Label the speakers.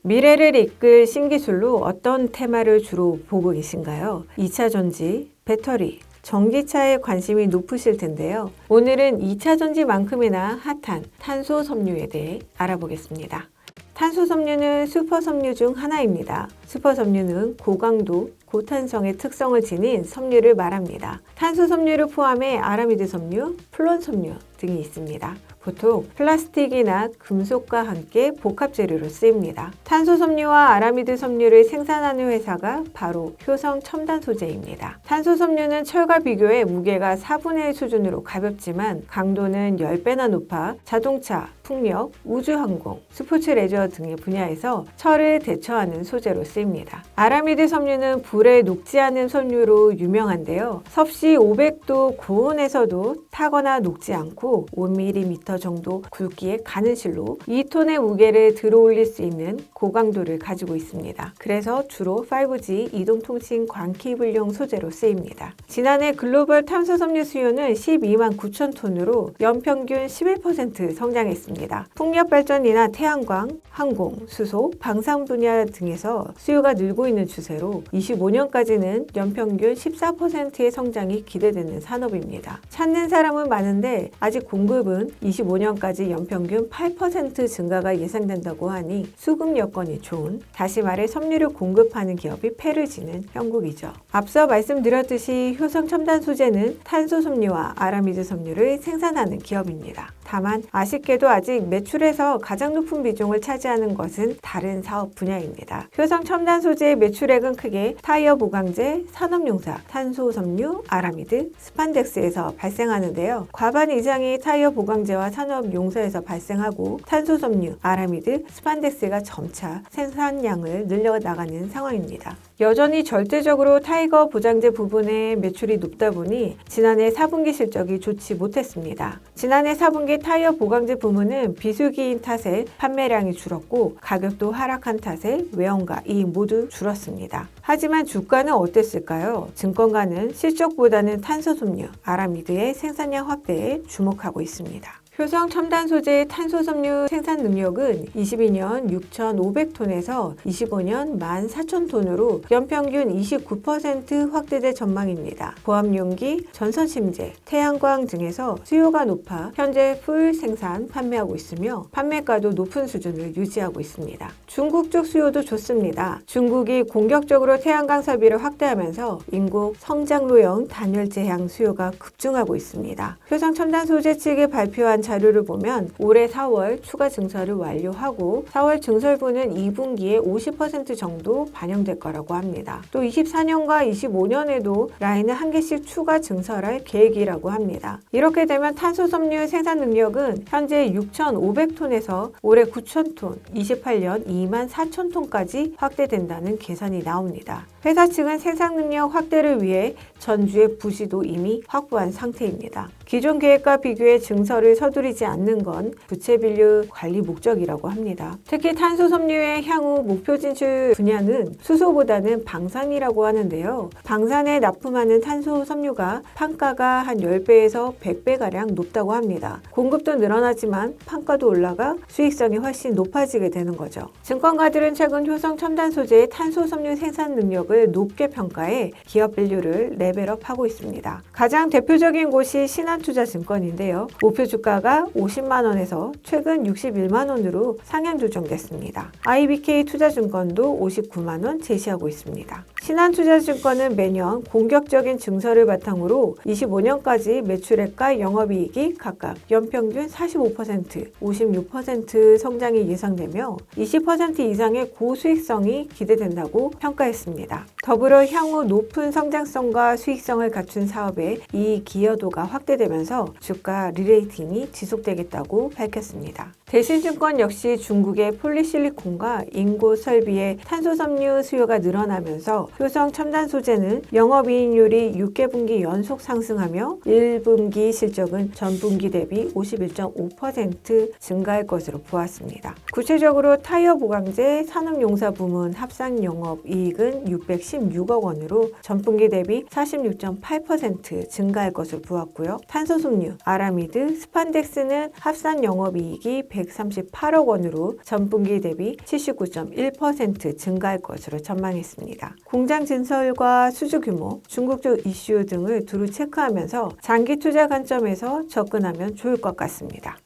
Speaker 1: 미래를 이끌 신기술로 어떤 테마를 주로 보고 계신가요? 2차 전지, 배터리, 전기차에 관심이 높으실 텐데요. 오늘은 2차 전지만큼이나 핫한 탄소 섬유에 대해 알아보겠습니다. 탄소 섬유는 슈퍼 섬유 중 하나입니다. 슈퍼 섬유는 고강도, 고탄성의 특성을 지닌 섬유를 말합니다. 탄소 섬유를 포함해 아라미드 섬유, 플론 섬유 등이 있습니다. 보통 플라스틱이나 금속과 함께 복합 재료로 쓰입니다. 탄소 섬유와 아라미드 섬유를 생산하는 회사가 바로 효성 첨단 소재입니다. 탄소 섬유는 철과 비교해 무게가 4분의 1 수준으로 가볍지만 강도는 10배나 높아 자동차, 풍력, 우주항공, 스포츠 레저 등의 분야에서 철을 대처하는 소재로 쓰입니다. 아라미드 섬유는 불에 녹지 않은 섬유로 유명한데요. 섭씨 500도 고온에서도 타거나 녹지 않고 5mm 정도 굵기의 가는 실로 2톤의 무게를 들어올릴 수 있는 고강도를 가지고 있습니다. 그래서 주로 5G 이동통신 광케이블용 소재로 쓰입니다. 지난해 글로벌 탄소 섬유 수요는 12만 9천 톤으로 연평균 11% 성장했습니다. 풍력 발전이나 태양광, 항공, 수소, 방산 분야 등에서 수요가 늘고 있는 추세로 25년까지는 연평균 14%의 성장이 기대되는 산업입니다. 찾는 사람은 많은데 아직 공급은 25년까지 연평균 8% 증가가 예상된다고 하니 수급 여건이 좋은, 다시 말해 섬유를 공급하는 기업이 패를 지는 형국이죠. 앞서 말씀드렸듯이 효성 첨단 소재는 탄소 섬유와 아라미드 섬유를 생산하는 기업입니다. 다만 아쉽게도 아직 매출에서 가장 높은 비중을 차지하는 것은 다른 사업 분야입니다. 효성 첨단 소재의 매출액은 크게 타이어 보강재, 산업용사, 탄소 섬유, 아라미드, 스판덱스에서 발생하는데요. 과반 이상이 타이어 보강재와 산업용사에서 발생하고 탄소 섬유, 아라미드, 스판덱스가 점차 생산량을 늘려나가는 상황입니다. 여전히 절대적으로 타이거 보장재 부분의 매출이 높다 보니 지난해 4분기 실적이 좋지 못했습니다. 지난해 4분기 타이어 보강재 부문은 비수기인 탓에 판매량이 줄었고 가격도 하락한 탓에 외형과 이익 모두 줄었습니다. 하지만 주가는 어땠을까요? 증권가는 실적보다는 탄소 섬유, 아라미드의 생산량 확대에 주목하고 있습니다. 효성 첨단 소재의 탄소 섬유 생산 능력은 22년 6,500톤에서 25년 14,000톤으로 연평균 29% 확대될 전망입니다. 보암용기, 전선심재, 태양광 등에서 수요가 높아 현재 풀 생산 판매하고 있으며 판매가도 높은 수준을 유지하고 있습니다. 중국 쪽 수요도 좋습니다. 중국이 공격적으로 태양광 설비를 확대하면서 인국 성장로형 단열재 향 수요가 급증하고 있습니다. 효성 첨단 소재 측이 발표한 자료를 보면 올해 4월 추가 증설을 완료하고 4월 증설분은 2분기에 50% 정도 반영될 거라고 합니다. 또 24년과 25년에도 라인을 한 개씩 추가 증설할 계획이라고 합니다. 이렇게 되면 탄소 섬유 생산 능력은 현재 6,500톤에서 올해 9,000톤, 28년 24,000톤까지 확대된다는 계산이 나옵니다. 회사 측은 생산 능력 확대를 위해 전주의 부지도 이미 확보한 상태입니다. 기존 계획과 비교해 증설을 서두르지 않는 건 부채 비율 관리 목적이라고 합니다. 특히 탄소 섬유의 향후 목표 진출 분야는 수소보다는 방산이라고 하는데요. 방산에 납품하는 탄소 섬유가 판가가 한 10배에서 100배가량 높다고 합니다. 공급도 늘어나지만 판가도 올라가 수익성이 훨씬 높아지게 되는 거죠. 증권가들은 최근 효성 첨단 소재의 탄소 섬유 생산 능력을 높게 평가해 기업 밸류를 레벨업하고 있습니다. 가장 대표적인 곳이 신한투자증권인데요. 목표 주가가 50만 원에서 최근 61만 원으로 상향 조정됐습니다. IBK 투자증권도 59만 원 제시하고 있습니다. 신한투자증권은 매년 공격적인 증설을 바탕으로 25년까지 매출액과 영업이익이 각각 연평균 45%, 56% 성장이 예상되며 20% 이상의 고수익성이 기대된다고 평가했습니다. 더불어 향후 높은 성장성과 수익성을 갖춘 사업에 이 기여도가 확대되면서 주가 리레이팅이 지속되겠다고 밝혔습니다. 대신증권 역시 중국의 폴리실리콘과 인고 설비의 탄소 섬유 수요가 늘어나면서 효성 첨단 소재는 영업이익률이 6개 분기 연속 상승하며 1분기 실적은 전분기 대비 51.5% 증가할 것으로 보았습니다. 구체적으로 타이어 보강제 산업용사 부문 합산 영업이익은 616억 원으로 전분기 대비 46.8% 증가할 것으로 보았고요. 탄소섬유, 아라미드, 스판덱스는 합산 영업이익이 138억 원으로 전분기 대비 79.1% 증가할 것으로 전망했습니다. 공장 증설과 수주 규모, 중국적 이슈 등을 두루 체크하면서 장기 투자 관점에서 접근하면 좋을 것 같습니다.